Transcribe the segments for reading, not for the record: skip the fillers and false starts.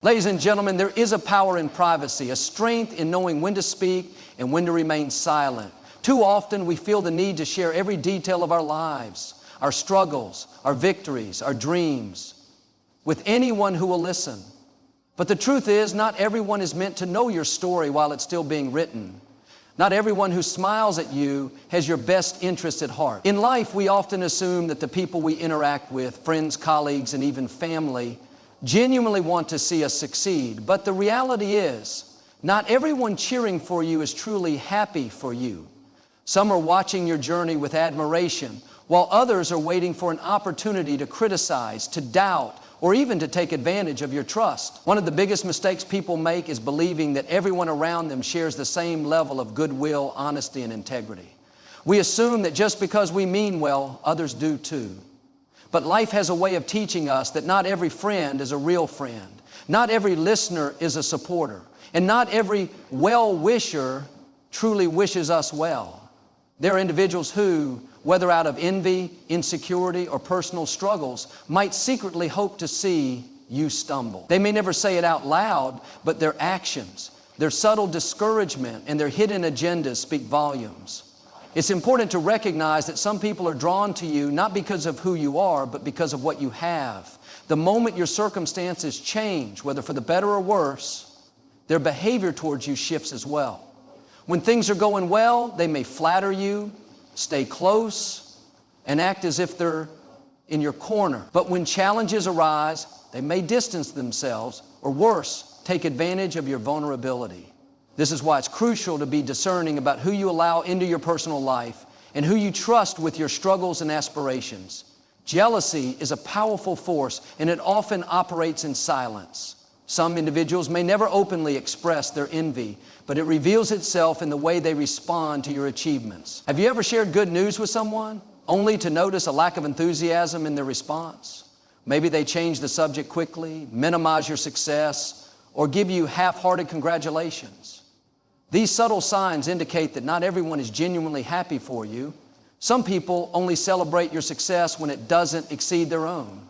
Ladies and gentlemen, there is a power in privacy, a strength in knowing when to speak and when to remain silent. Too often we feel the need to share every detail of our lives, our struggles, our victories, our dreams, with anyone who will listen. But the truth is, not everyone is meant to know your story while it's still being written. Not everyone who smiles at you has your best interest at heart. In life, we often assume that the people we interact with, friends, colleagues, and even family, genuinely want to see us succeed. But the reality is, not everyone cheering for you is truly happy for you. Some are watching your journey with admiration, while others are waiting for an opportunity to criticize, to doubt, or even to take advantage of your trust. One of the biggest mistakes people make is believing that everyone around them shares the same level of goodwill, honesty, and integrity. We assume that just because we mean well, others do too. But life has a way of teaching us that not every friend is a real friend. Not every listener is a supporter. And not every well-wisher truly wishes us well. There are individuals who, whether out of envy, insecurity, or personal struggles, might secretly hope to see you stumble. They may never say it out loud, but their actions, their subtle discouragement, and their hidden agendas speak volumes. It's important to recognize that some people are drawn to you not because of who you are, but because of what you have. The moment your circumstances change, whether for the better or worse, their behavior towards you shifts as well. When things are going well, they may flatter you, stay close, and act as if they're in your corner. But when challenges arise, they may distance themselves, or worse, take advantage of your vulnerability. This is why it's crucial to be discerning about who you allow into your personal life and who you trust with your struggles and aspirations. Jealousy is a powerful force, and it often operates in silence. Some individuals may never openly express their envy, but it reveals itself in the way they respond to your achievements. Have you ever shared good news with someone only to notice a lack of enthusiasm in their response? Maybe they change the subject quickly, minimize your success, or give you half-hearted congratulations. These subtle signs indicate that not everyone is genuinely happy for you. Some people only celebrate your success when it doesn't exceed their own.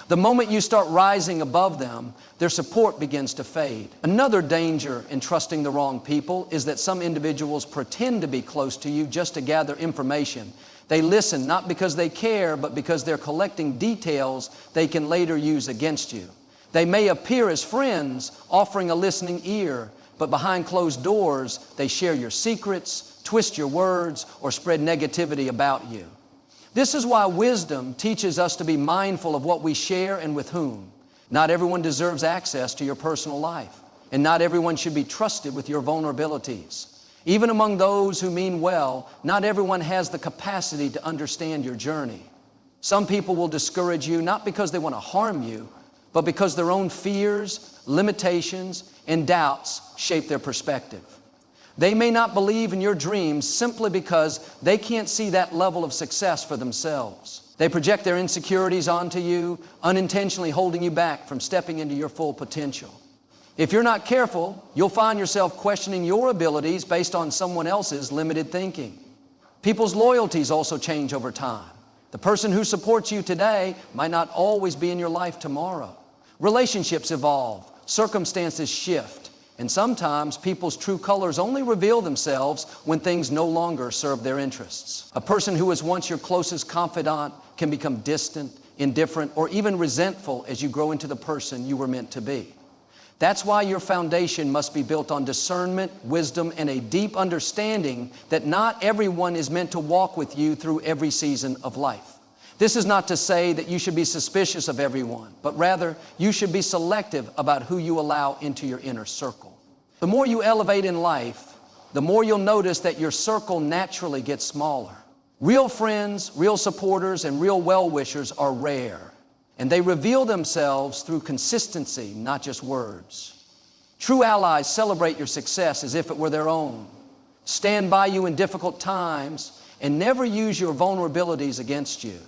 The moment you start rising above them, their support begins to fade. Another danger in trusting the wrong people is that some individuals pretend to be close to you just to gather information. They listen not because they care, but because they're collecting details they can later use against you. They may appear as friends, offering a listening ear, but behind closed doors, they share your secrets, twist your words, or spread negativity about you. This is why wisdom teaches us to be mindful of what we share and with whom. Not everyone deserves access to your personal life, and not everyone should be trusted with your vulnerabilities. Even among those who mean well, not everyone has the capacity to understand your journey. Some people will discourage you not because they want to harm you, but because their own fears, limitations, and doubts shape their perspective. They may not believe in your dreams simply because they can't see that level of success for themselves. They project their insecurities onto you, unintentionally holding you back from stepping into your full potential. If you're not careful, you'll find yourself questioning your abilities based on someone else's limited thinking. People's loyalties also change over time. The person who supports you today might not always be in your life tomorrow. Relationships evolve, circumstances shift, and sometimes people's true colors only reveal themselves when things no longer serve their interests. A person who was once your closest confidant can become distant, indifferent, or even resentful as you grow into the person you were meant to be. That's why your foundation must be built on discernment, wisdom, and a deep understanding that not everyone is meant to walk with you through every season of life. This is not to say that you should be suspicious of everyone, but rather you should be selective about who you allow into your inner circle. The more you elevate in life, the more you'll notice that your circle naturally gets smaller. Real friends, real supporters, and real well-wishers are rare, and they reveal themselves through consistency, not just words. True allies celebrate your success as if it were their own, stand by you in difficult times, and never use your vulnerabilities against you.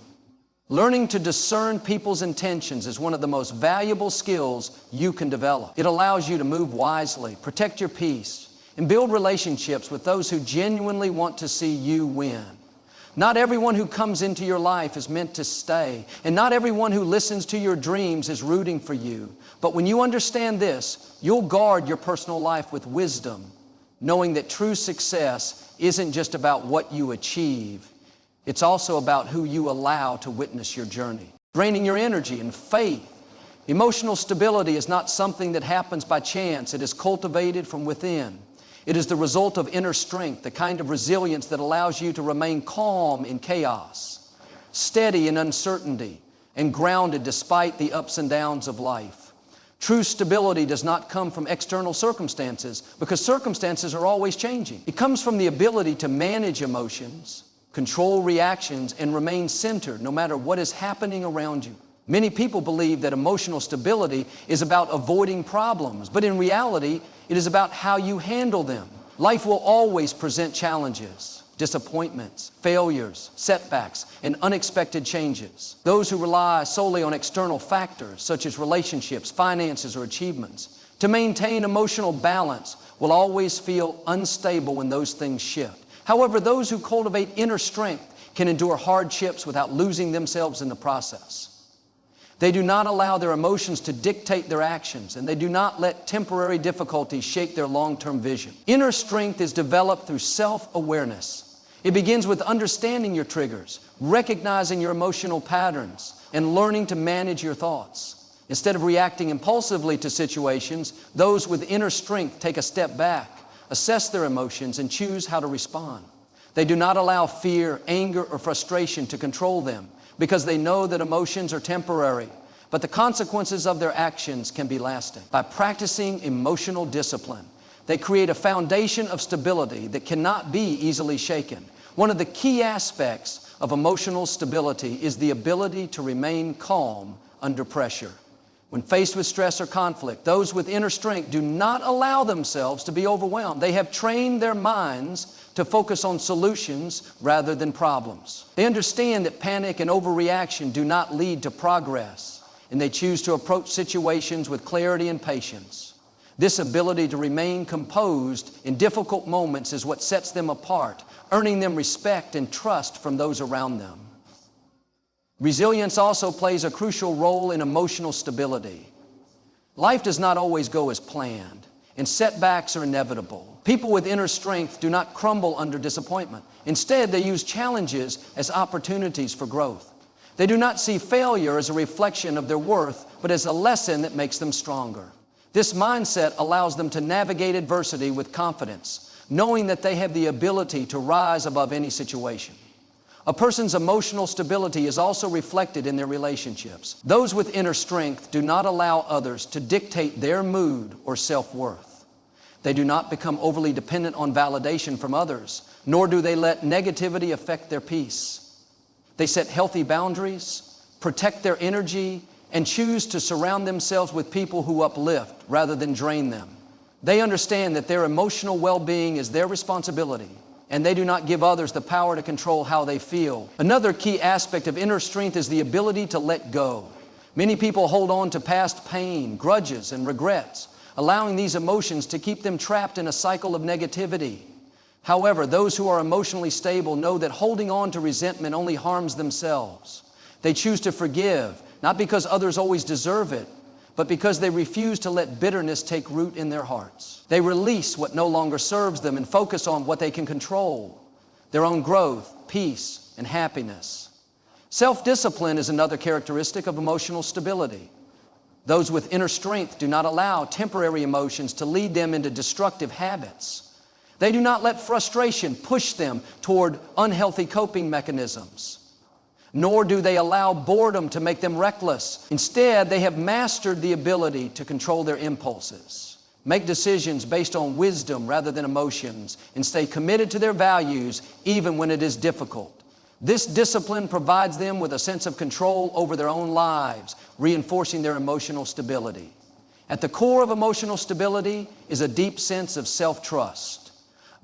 Learning to discern people's intentions is one of the most valuable skills you can develop. It allows you to move wisely, protect your peace, and build relationships with those who genuinely want to see you win. Not everyone who comes into your life is meant to stay, and not everyone who listens to your dreams is rooting for you. But when you understand this, you'll guard your personal life with wisdom, knowing that true success isn't just about what you achieve. It's also about who you allow to witness your journey. Draining your energy and faith. Emotional stability is not something that happens by chance. It is cultivated from within. It is the result of inner strength, the kind of resilience that allows you to remain calm in chaos, steady in uncertainty, and grounded despite the ups and downs of life. True stability does not come from external circumstances, because circumstances are always changing. It comes from the ability to manage emotions, control reactions, and remain centered no matter what is happening around you. Many people believe that emotional stability is about avoiding problems, but in reality, it is about how you handle them. Life will always present challenges, disappointments, failures, setbacks, and unexpected changes. Those who rely solely on external factors, such as relationships, finances, or achievements, to maintain emotional balance will always feel unstable when those things shift. However, those who cultivate inner strength can endure hardships without losing themselves in the process. They do not allow their emotions to dictate their actions, and they do not let temporary difficulties shake their long-term vision. Inner strength is developed through self-awareness. It begins with understanding your triggers, recognizing your emotional patterns, and learning to manage your thoughts. Instead of reacting impulsively to situations, those with inner strength take a step back, assess their emotions, and choose how to respond. They do not allow fear, anger, or frustration to control them, because they know that emotions are temporary, but the consequences of their actions can be lasting. By practicing emotional discipline, they create a foundation of stability that cannot be easily shaken. One of the key aspects of emotional stability is the ability to remain calm under pressure. When faced with stress or conflict, those with inner strength do not allow themselves to be overwhelmed. They have trained their minds to focus on solutions rather than problems. They understand that panic and overreaction do not lead to progress, and they choose to approach situations with clarity and patience. This ability to remain composed in difficult moments is what sets them apart, earning them respect and trust from those around them. Resilience also plays a crucial role in emotional stability. Life does not always go as planned, and setbacks are inevitable. People with inner strength do not crumble under disappointment. Instead, they use challenges as opportunities for growth. They do not see failure as a reflection of their worth, but as a lesson that makes them stronger. This mindset allows them to navigate adversity with confidence, knowing that they have the ability to rise above any situation. A person's emotional stability is also reflected in their relationships. Those with inner strength do not allow others to dictate their mood or self-worth. They do not become overly dependent on validation from others, nor do they let negativity affect their peace. They set healthy boundaries, protect their energy, and choose to surround themselves with people who uplift rather than drain them. They understand that their emotional well-being is their responsibility, and they do not give others the power to control how they feel. Another key aspect of inner strength is the ability to let go. Many people hold on to past pain, grudges, and regrets, allowing these emotions to keep them trapped in a cycle of negativity. However, those who are emotionally stable know that holding on to resentment only harms themselves. They choose to forgive, not because others always deserve it, but because they refuse to let bitterness take root in their hearts. They release what no longer serves them and focus on what they can control, their own growth, peace, and happiness. Self-discipline is another characteristic of emotional stability. Those with inner strength do not allow temporary emotions to lead them into destructive habits. They do not let frustration push them toward unhealthy coping mechanisms, nor do they allow boredom to make them reckless. Instead, they have mastered the ability to control their impulses, make decisions based on wisdom rather than emotions, and stay committed to their values even when it is difficult. This discipline provides them with a sense of control over their own lives, reinforcing their emotional stability. At the core of emotional stability is a deep sense of self-trust.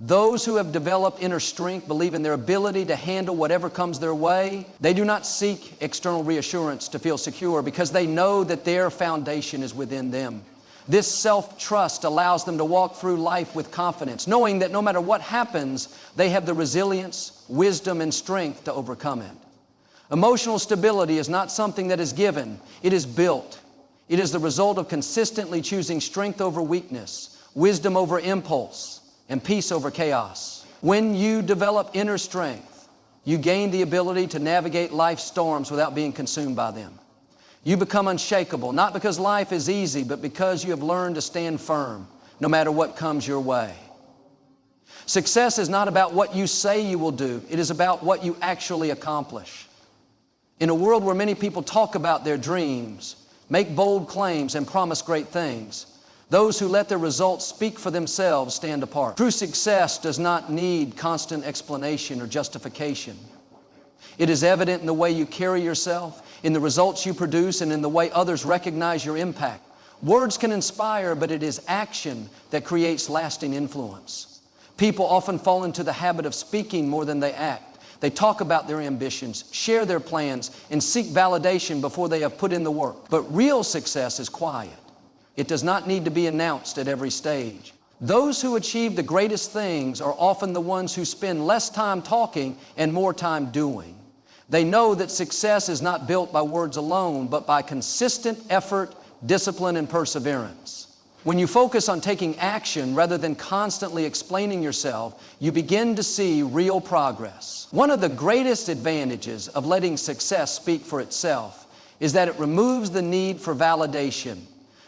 Those who have developed inner strength believe in their ability to handle whatever comes their way. They do not seek external reassurance to feel secure because they know that their foundation is within them. This self-trust allows them to walk through life with confidence, knowing that no matter what happens, they have the resilience, wisdom, and strength to overcome it. Emotional stability is not something that is given, it is built. It is the result of consistently choosing strength over weakness, wisdom over impulse, and peace over chaos. When you develop inner strength, you gain the ability to navigate life's storms without being consumed by them. You become unshakable, not because life is easy, but because you have learned to stand firm, no matter what comes your way. Success is not about what you say you will do. It is about what you actually accomplish. In a world where many people talk about their dreams, make bold claims, and promise great things, those who let their results speak for themselves stand apart. True success does not need constant explanation or justification. It is evident in the way you carry yourself, in the results you produce, and in the way others recognize your impact. Words can inspire, but it is action that creates lasting influence. People often fall into the habit of speaking more than they act. They talk about their ambitions, share their plans, and seek validation before they have put in the work. But real success is quiet. It does not need to be announced at every stage. Those who achieve the greatest things are often the ones who spend less time talking and more time doing. They know that success is not built by words alone, but by consistent effort, discipline, and perseverance. When you focus on taking action rather than constantly explaining yourself, you begin to see real progress. One of the greatest advantages of letting success speak for itself is that it removes the need for validation.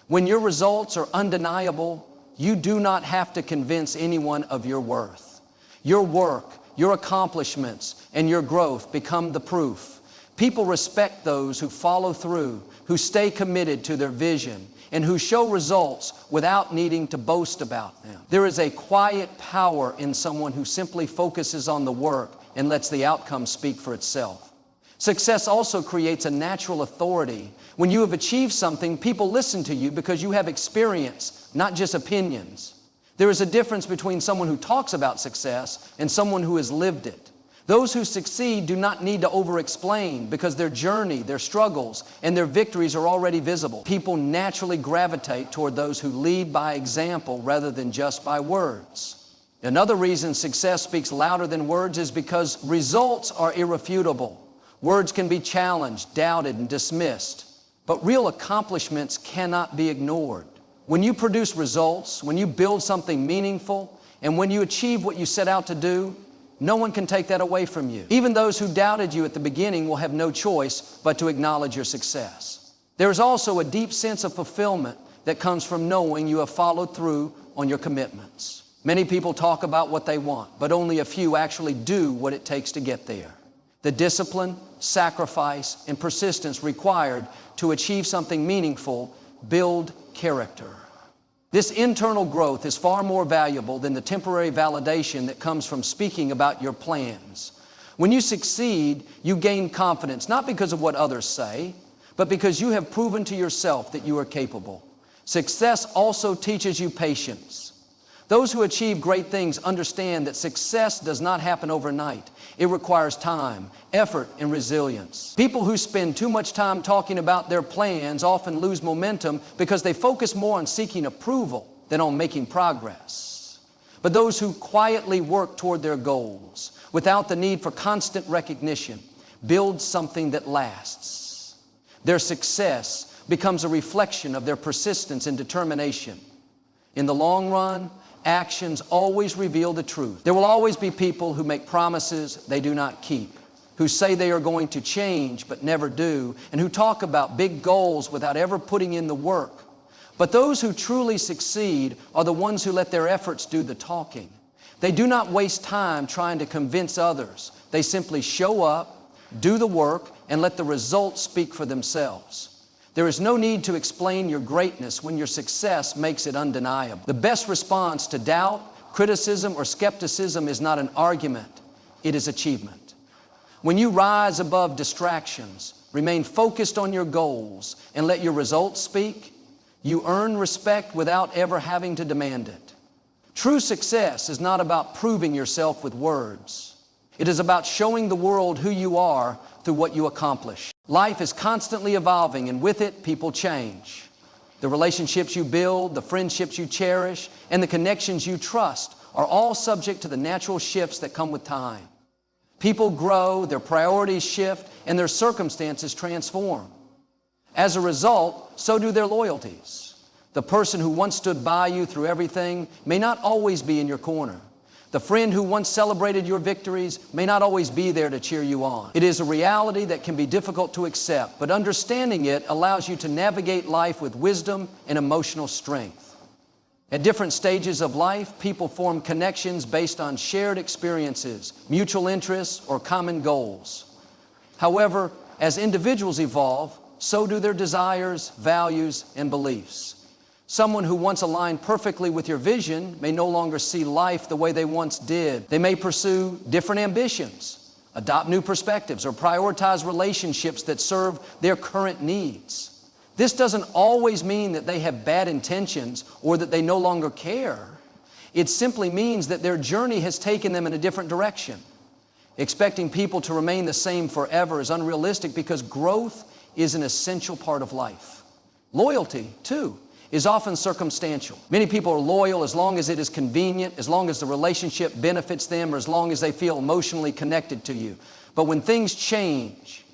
When your results are undeniable, you do not have to convince anyone of your worth. Your work, your accomplishments, and your growth become the proof. People respect those who follow through, who stay committed to their vision, and who show results without needing to boast about them. There is a quiet power in someone who simply focuses on the work and lets the outcome speak for itself. Success also creates a natural authority. When you have achieved something, people listen to you because you have experience, not just opinions. There is a difference between someone who talks about success and someone who has lived it. Those who succeed do not need to over-explain because their journey, their struggles, and their victories are already visible. People naturally gravitate toward those who lead by example rather than just by words. Another reason success speaks louder than words is because results are irrefutable. Words can be challenged, doubted, and dismissed, but real accomplishments cannot be ignored. When you produce results, when you build something meaningful, and when you achieve what you set out to do, no one can take that away from you. Even those who doubted you at the beginning will have no choice but to acknowledge your success. There is also a deep sense of fulfillment that comes from knowing you have followed through on your commitments. Many people talk about what they want, but only a few actually do what it takes to get there. The discipline, sacrifice, and persistence required to achieve something meaningful build character. This internal growth is far more valuable than the temporary validation that comes from speaking about your plans. When you succeed, you gain confidence, not because of what others say, but because you have proven to yourself that you are capable. Success also teaches you patience. Those who achieve great things understand that success does not happen overnight. It requires time, effort, and resilience. People who spend too much time talking about their plans often lose momentum because they focus more on seeking approval than on making progress. But those who quietly work toward their goals without the need for constant recognition build something that lasts. Their success becomes a reflection of their persistence and determination. In the long run, actions always reveal the truth. There will always be people who make promises they do not keep, who say they are going to change but never do, and who talk about big goals without ever putting in the work. But those who truly succeed are the ones who let their efforts do the talking. They do not waste time trying to convince others. They simply show up, do the work, and let the results speak for themselves. There is no need to explain your greatness when your success makes it undeniable. The best response to doubt, criticism, or skepticism is not an argument, it is achievement. When you rise above distractions, remain focused on your goals, and let your results speak, you earn respect without ever having to demand it. True success is not about proving yourself with words. It is about showing the world who you are through what you accomplish. Life is constantly evolving, and with it, people change. The relationships you build, the friendships you cherish, and the connections you trust are all subject to the natural shifts that come with time. People grow, their priorities shift, and their circumstances transform. As a result, so do their loyalties. The person who once stood by you through everything may not always be in your corner. The friend who once celebrated your victories may not always be there to cheer you on. It is a reality that can be difficult to accept, but understanding it allows you to navigate life with wisdom and emotional strength. At different stages of life, people form connections based on shared experiences, mutual interests, or common goals. However, as individuals evolve, so do their desires, values, and beliefs. Someone who once aligned perfectly with your vision may no longer see life the way they once did. They may pursue different ambitions, adopt new perspectives, or prioritize relationships that serve their current needs. This doesn't always mean that they have bad intentions or that they no longer care. It simply means that their journey has taken them in a different direction. Expecting people to remain the same forever is unrealistic because growth is an essential part of life. Loyalty, too, is often circumstantial. Many people are loyal as long as it is convenient, as long as the relationship benefits them, or as long as they feel emotionally connected to you. But when things change,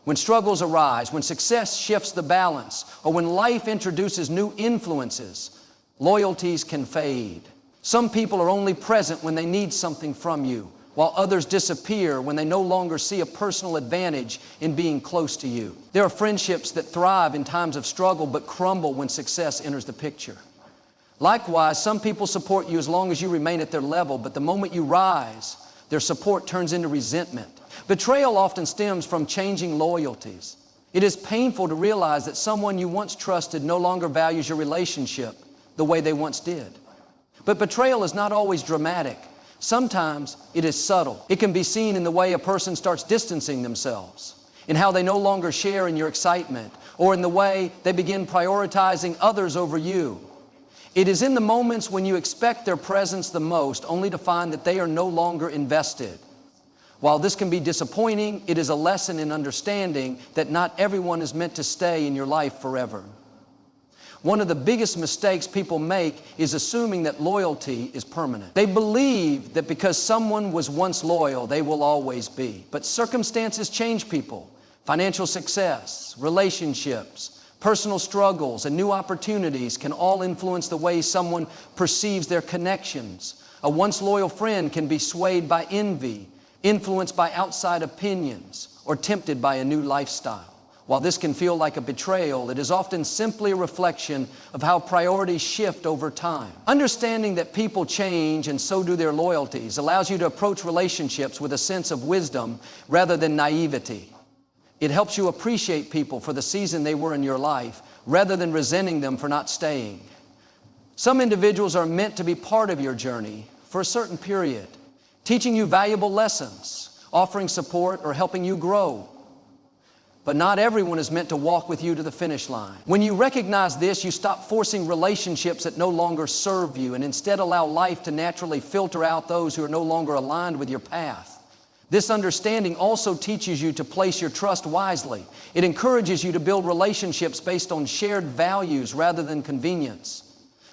when struggles arise, when success shifts the balance, or when life introduces new influences, loyalties can fade. Some people are only present when they need something from you, while others disappear when they no longer see a personal advantage in being close to you. There are friendships that thrive in times of struggle but crumble when success enters the picture. Likewise, some people support you as long as you remain at their level, but the moment you rise, their support turns into resentment. Betrayal often stems from changing loyalties. It is painful to realize that someone you once trusted no longer values your relationship the way they once did. But betrayal is not always dramatic. Sometimes it is subtle. It can be seen in the way a person starts distancing themselves, in how they no longer share in your excitement, or in the way they begin prioritizing others over you. It is in the moments when you expect their presence the most, only to find that they are no longer invested. While this can be disappointing, it is a lesson in understanding that not everyone is meant to stay in your life forever. One of the biggest mistakes people make is assuming that loyalty is permanent. They believe that because someone was once loyal, they will always be. But circumstances change people. Financial success, relationships, personal struggles, and new opportunities can all influence the way someone perceives their connections. A once loyal friend can be swayed by envy, influenced by outside opinions, or tempted by a new lifestyle. While this can feel like a betrayal, it is often simply a reflection of how priorities shift over time. Understanding that people change and so do their loyalties allows you to approach relationships with a sense of wisdom rather than naivety. It helps you appreciate people for the season they were in your life rather than resenting them for not staying. Some individuals are meant to be part of your journey for a certain period, teaching you valuable lessons, offering support, or helping you grow. But not everyone is meant to walk with you to the finish line. When you recognize this, you stop forcing relationships that no longer serve you and instead allow life to naturally filter out those who are no longer aligned with your path. This understanding also teaches you to place your trust wisely. It encourages you to build relationships based on shared values rather than convenience,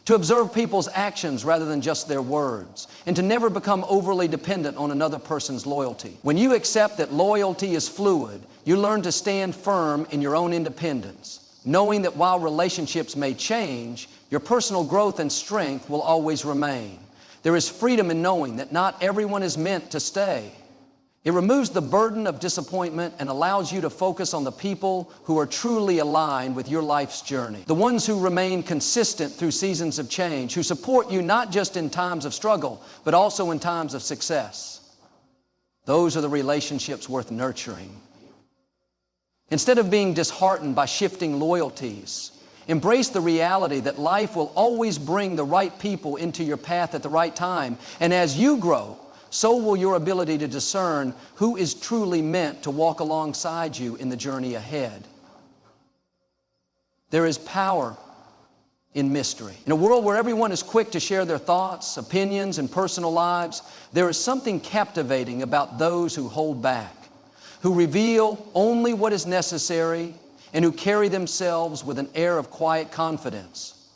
to observe people's actions rather than just their words, and to never become overly dependent on another person's loyalty. When you accept that loyalty is fluid, you learn to stand firm in your own independence, knowing that while relationships may change, your personal growth and strength will always remain. There is freedom in knowing that not everyone is meant to stay. It removes the burden of disappointment and allows you to focus on the people who are truly aligned with your life's journey. The ones who remain consistent through seasons of change, who support you not just in times of struggle, but also in times of success. Those are the relationships worth nurturing. Instead of being disheartened by shifting loyalties, embrace the reality that life will always bring the right people into your path at the right time. And as you grow, so will your ability to discern who is truly meant to walk alongside you in the journey ahead. There is power in mystery. In a world where everyone is quick to share their thoughts, opinions, and personal lives, there is something captivating about those who hold back, who reveal only what is necessary, and who carry themselves with an air of quiet confidence.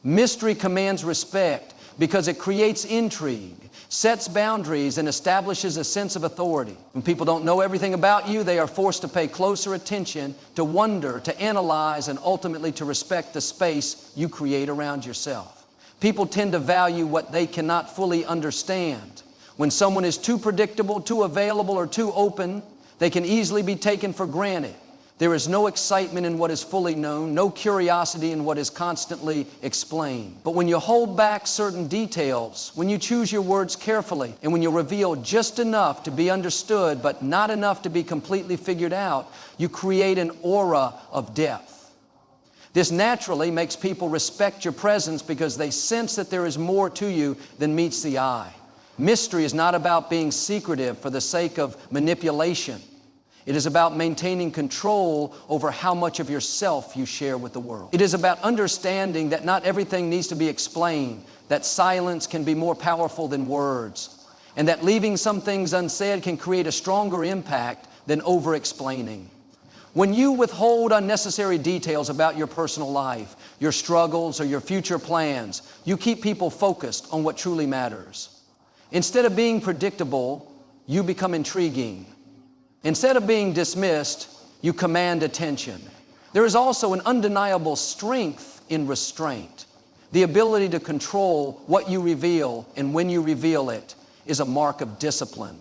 Mystery commands respect because it creates intrigue. sets boundaries, and establishes a sense of authority. When people don't know everything about you, they are forced to pay closer attention, to wonder, to analyze, and ultimately to respect the space you create around yourself. People tend to value what they cannot fully understand. When someone is too predictable, too available, or too open, they can easily be taken for granted. There is no excitement in what is fully known, no curiosity in what is constantly explained. But when you hold back certain details, when you choose your words carefully, and when you reveal just enough to be understood but not enough to be completely figured out, you create an aura of depth. This naturally makes people respect your presence because they sense that there is more to you than meets the eye. Mystery is not about being secretive for the sake of manipulation. It is about maintaining control over how much of yourself you share with the world. It is about understanding that not everything needs to be explained, that silence can be more powerful than words, and that leaving some things unsaid can create a stronger impact than over-explaining. When you withhold unnecessary details about your personal life, your struggles, or your future plans, you keep people focused on what truly matters. Instead of being predictable, you become intriguing. Instead of being dismissed, you command attention. There is also an undeniable strength in restraint. The ability to control what you reveal and when you reveal it is a mark of discipline.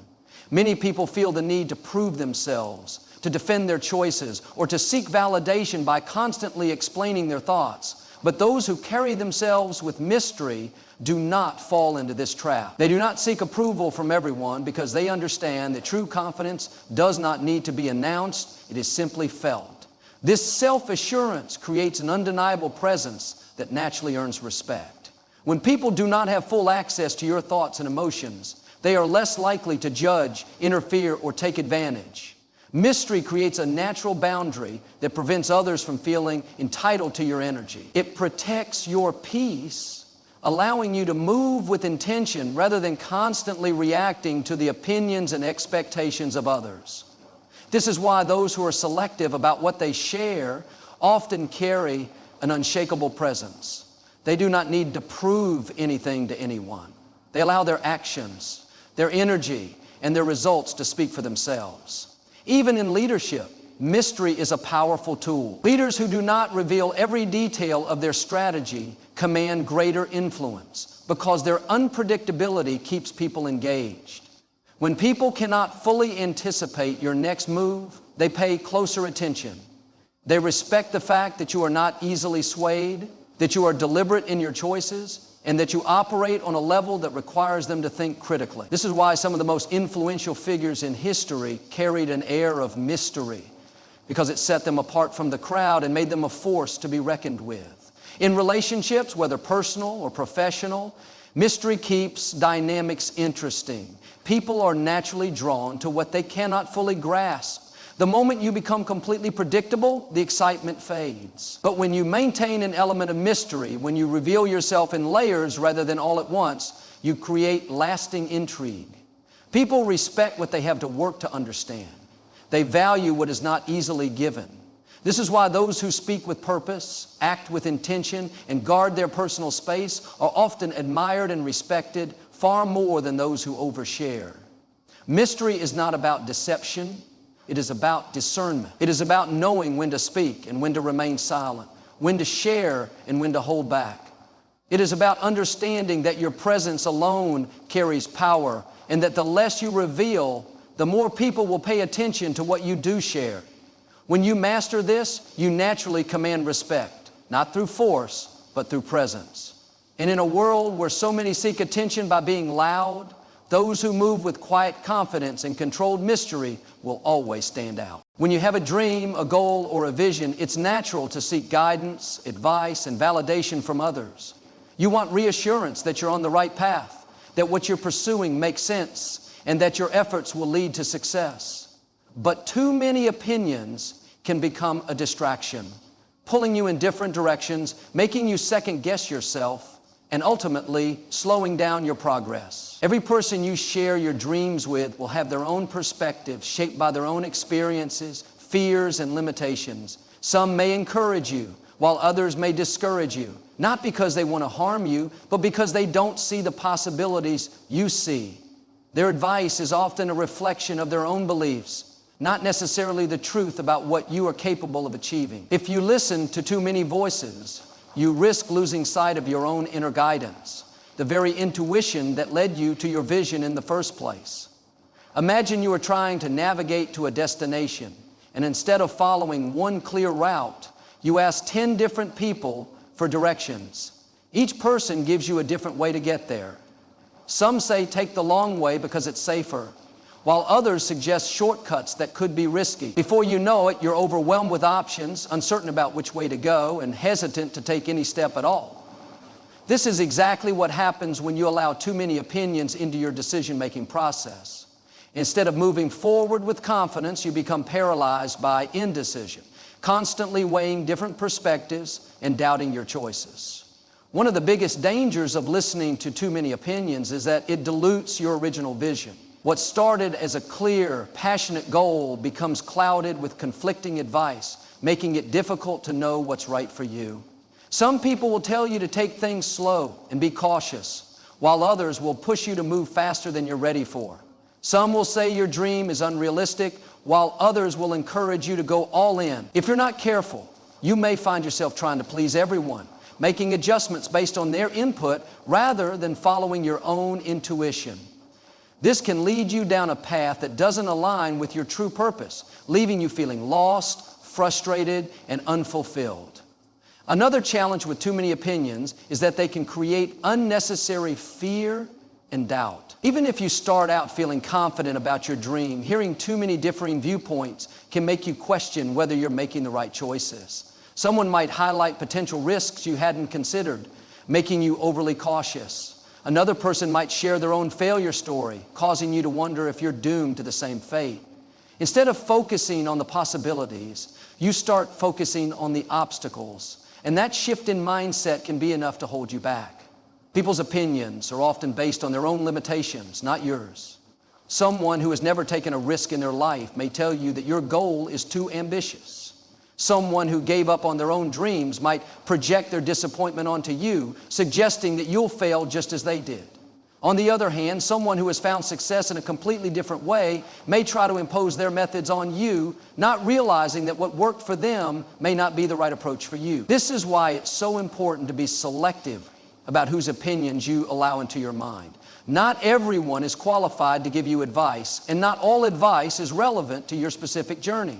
Many people feel the need to prove themselves, to defend their choices, or to seek validation by constantly explaining their thoughts. But those who carry themselves with mystery do not fall into this trap. They do not seek approval from everyone because they understand that true confidence does not need to be announced, it is simply felt. This self-assurance creates an undeniable presence that naturally earns respect. When people do not have full access to your thoughts and emotions, they are less likely to judge, interfere, or take advantage. Mystery creates a natural boundary that prevents others from feeling entitled to your energy. It protects your peace, allowing you to move with intention rather than constantly reacting to the opinions and expectations of others. This is why those who are selective about what they share often carry an unshakable presence. They do not need to prove anything to anyone. They allow their actions, their energy, and their results to speak for themselves. Even in leadership, mystery is a powerful tool. Leaders who do not reveal every detail of their strategy command greater influence because their unpredictability keeps people engaged. When people cannot fully anticipate your next move, they pay closer attention. They respect the fact that you are not easily swayed, that you are deliberate in your choices, and that you operate on a level that requires them to think critically. This is why some of the most influential figures in history carried an air of mystery, because it set them apart from the crowd and made them a force to be reckoned with. In relationships, whether personal or professional, mystery keeps dynamics interesting. People are naturally drawn to what they cannot fully grasp. The moment you become completely predictable, the excitement fades. But when you maintain an element of mystery, when you reveal yourself in layers rather than all at once, you create lasting intrigue. People respect what they have to work to understand. They value what is not easily given. This is why those who speak with purpose, act with intention, and guard their personal space are often admired and respected far more than those who overshare. Mystery is not about deception. It is about discernment. It is about knowing when to speak and when to remain silent, when to share and when to hold back. It is about understanding that your presence alone carries power, and that the less you reveal, the more people will pay attention to what you do share. When you master this, you naturally command respect, not through force, but through presence. And in a world where so many seek attention by being loud, those who move with quiet confidence and controlled mystery will always stand out. When you have a dream, a goal, or a vision, it's natural to seek guidance, advice, and validation from others. You want reassurance that you're on the right path, that what you're pursuing makes sense, and that your efforts will lead to success. But too many opinions can become a distraction, pulling you in different directions, making you second-guess yourself, and ultimately slowing down your progress. Every person you share your dreams with will have their own perspective shaped by their own experiences, fears, and limitations. Some may encourage you, while others may discourage you. not because they want to harm you, but because they don't see the possibilities you see. Their advice is often a reflection of their own beliefs, not necessarily the truth about what you are capable of achieving. If you listen to too many voices, you risk losing sight of your own inner guidance, the very intuition that led you to your vision in the first place. Imagine you are trying to navigate to a destination, and instead of following one clear route, you ask 10 different people for directions. Each person gives you a different way to get there. Some say take the long way because it's safer, while others suggest shortcuts that could be risky. Before you know it, you're overwhelmed with options, uncertain about which way to go, and hesitant to take any step at all. This is exactly what happens when you allow too many opinions into your decision-making process. Instead of moving forward with confidence, you become paralyzed by indecision, constantly weighing different perspectives and doubting your choices. One of the biggest dangers of listening to too many opinions is that it dilutes your original vision. What started as a clear, passionate goal becomes clouded with conflicting advice, making it difficult to know what's right for you. Some people will tell you to take things slow and be cautious, while others will push you to move faster than you're ready for. Some will say your dream is unrealistic, while others will encourage you to go all in. If you're not careful, you may find yourself trying to please everyone, making adjustments based on their input rather than following your own intuition. This can lead you down a path that doesn't align with your true purpose, leaving you feeling lost, frustrated, and unfulfilled. Another challenge with too many opinions is that they can create unnecessary fear and doubt. Even if you start out feeling confident about your dream, hearing too many differing viewpoints can make you question whether you're making the right choices. Someone might highlight potential risks you hadn't considered, making you overly cautious. Another person might share their own failure story, causing you to wonder if you're doomed to the same fate. Instead of focusing on the possibilities, you start focusing on the obstacles, and that shift in mindset can be enough to hold you back. People's opinions are often based on their own limitations, not yours. Someone who has never taken a risk in their life may tell you that your goal is too ambitious. Someone who gave up on their own dreams might project their disappointment onto you, suggesting that you'll fail just as they did. On the other hand, someone who has found success in a completely different way may try to impose their methods on you, not realizing that what worked for them may not be the right approach for you. This is why it's so important to be selective about whose opinions you allow into your mind. Not everyone is qualified to give you advice, and not all advice is relevant to your specific journey.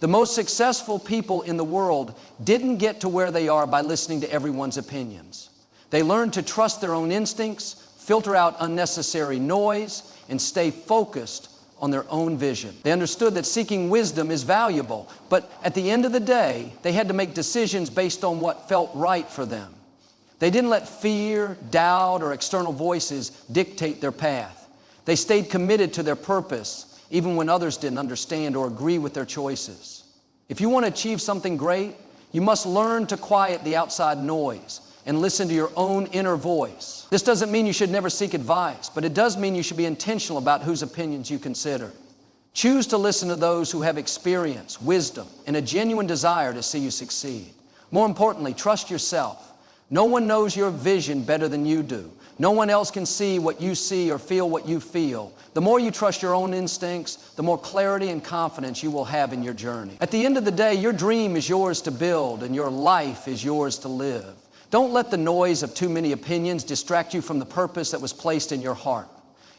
The most successful people in the world didn't get to where they are by listening to everyone's opinions. They learned to trust their own instincts, filter out unnecessary noise, and stay focused on their own vision. They understood that seeking wisdom is valuable, but at the end of the day, they had to make decisions based on what felt right for them. They didn't let fear, doubt, or external voices dictate their path. They stayed committed to their purpose, even when others didn't understand or agree with their choices. If you want to achieve something great, you must learn to quiet the outside noise and listen to your own inner voice. This doesn't mean you should never seek advice, but it does mean you should be intentional about whose opinions you consider. Choose to listen to those who have experience, wisdom, and a genuine desire to see you succeed. More importantly, trust yourself. No one knows your vision better than you do. No one else can see what you see or feel what you feel. The more you trust your own instincts, the more clarity and confidence you will have in your journey. At the end of the day, your dream is yours to build and your life is yours to live. Don't let the noise of too many opinions distract you from the purpose that was placed in your heart.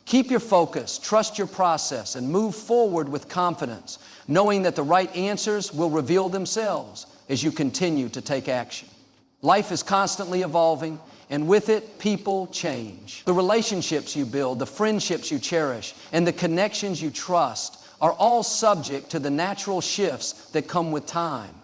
Keep your focus, trust your process, and move forward with confidence, knowing that the right answers will reveal themselves as you continue to take action. Life is constantly evolving, and with it, people change. The relationships you build, the friendships you cherish, and the connections you trust are all subject to the natural shifts that come with time.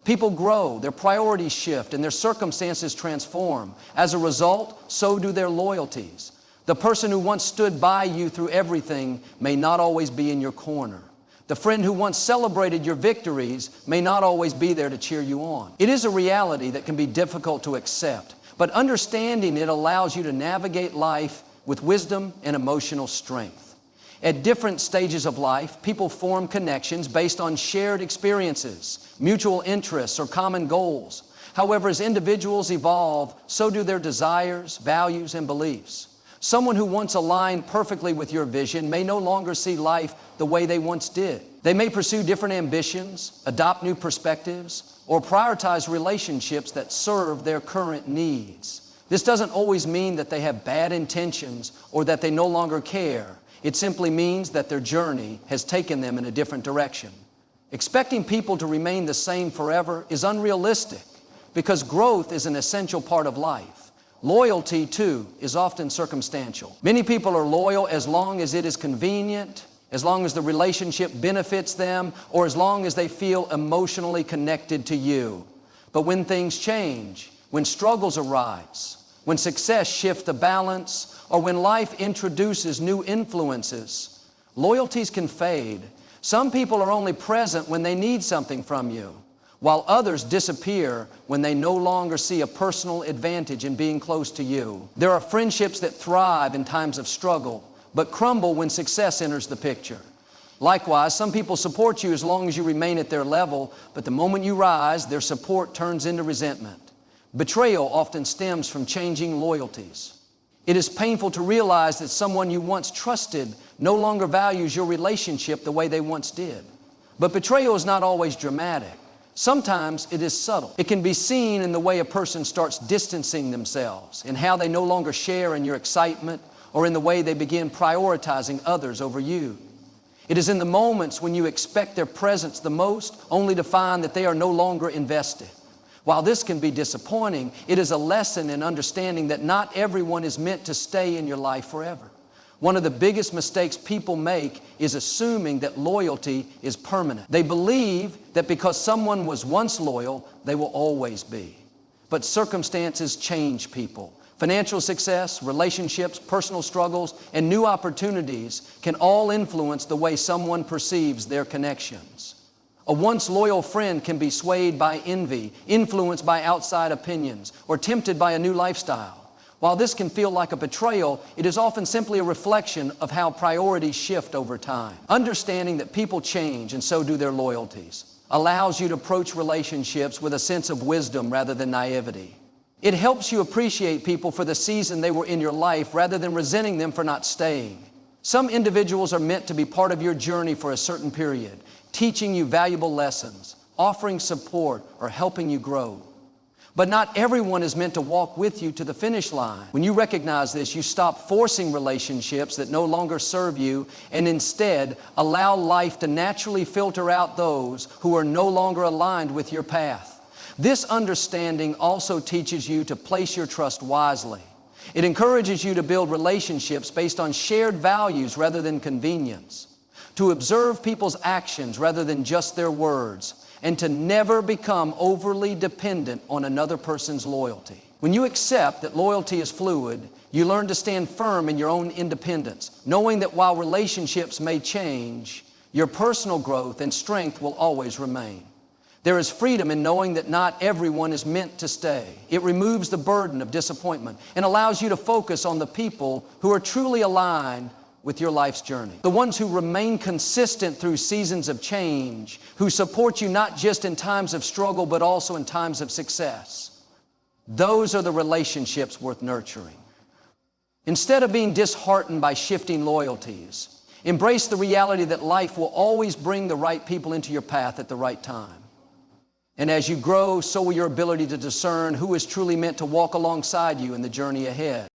People grow, their priorities shift, and their circumstances transform. As a result, so do their loyalties. The person who once stood by you through everything may not always be in your corner. The friend who once celebrated your victories may not always be there to cheer you on. It is a reality that can be difficult to accept, but understanding it allows you to navigate life with wisdom and emotional strength. At different stages of life, people form connections based on shared experiences, mutual interests, or common goals. However, as individuals evolve, so do their desires, values, and beliefs. Someone who once aligned perfectly with your vision may no longer see life the way they once did. They may pursue different ambitions, adopt new perspectives, or prioritize relationships that serve their current needs. This doesn't always mean that they have bad intentions or that they no longer care. It simply means that their journey has taken them in a different direction. Expecting people to remain the same forever is unrealistic because growth is an essential part of life. Loyalty, too, is often circumstantial. Many people are loyal as long as it is convenient, as long as the relationship benefits them, or as long as they feel emotionally connected to you. But when things change, when struggles arise, when success shifts the balance, or when life introduces new influences, loyalties can fade. Some people are only present when they need something from you, while others disappear when they no longer see a personal advantage in being close to you. There are friendships that thrive in times of struggle, but crumble when success enters the picture. Likewise, some people support you as long as you remain at their level, but the moment you rise, their support turns into resentment. Betrayal often stems from changing loyalties. It is painful to realize that someone you once trusted no longer values your relationship the way they once did. But betrayal is not always dramatic. Sometimes it is subtle. It can be seen in the way a person starts distancing themselves, in how they no longer share in your excitement, or in the way they begin prioritizing others over you. It is in the moments when you expect their presence the most, only to find that they are no longer invested. While this can be disappointing, it is a lesson in understanding that not everyone is meant to stay in your life forever. One of the biggest mistakes people make is assuming that loyalty is permanent. They believe that because someone was once loyal, they will always be. But circumstances change people. Financial success, relationships, personal struggles, and new opportunities can all influence the way someone perceives their connections. A once loyal friend can be swayed by envy, influenced by outside opinions, or tempted by a new lifestyle. While this can feel like a betrayal, it is often simply a reflection of how priorities shift over time. Understanding that people change and so do their loyalties allows you to approach relationships with a sense of wisdom rather than naivety. It helps you appreciate people for the season they were in your life rather than resenting them for not staying. Some individuals are meant to be part of your journey for a certain period, teaching you valuable lessons, offering support, or helping you grow. But not everyone is meant to walk with you to the finish line. When you recognize this, you stop forcing relationships that no longer serve you and instead allow life to naturally filter out those who are no longer aligned with your path. This understanding also teaches you to place your trust wisely. It encourages you to build relationships based on shared values rather than convenience, to observe people's actions rather than just their words, and to never become overly dependent on another person's loyalty. When you accept that loyalty is fluid, you learn to stand firm in your own independence, knowing that while relationships may change, your personal growth and strength will always remain. There is freedom in knowing that not everyone is meant to stay. It removes the burden of disappointment and allows you to focus on the people who are truly aligned with your life's journey. The ones who remain consistent through seasons of change, who support you not just in times of struggle, but also in times of success. Those are the relationships worth nurturing. Instead of being disheartened by shifting loyalties, embrace the reality that life will always bring the right people into your path at the right time. And as you grow, so will your ability to discern who is truly meant to walk alongside you in the journey ahead.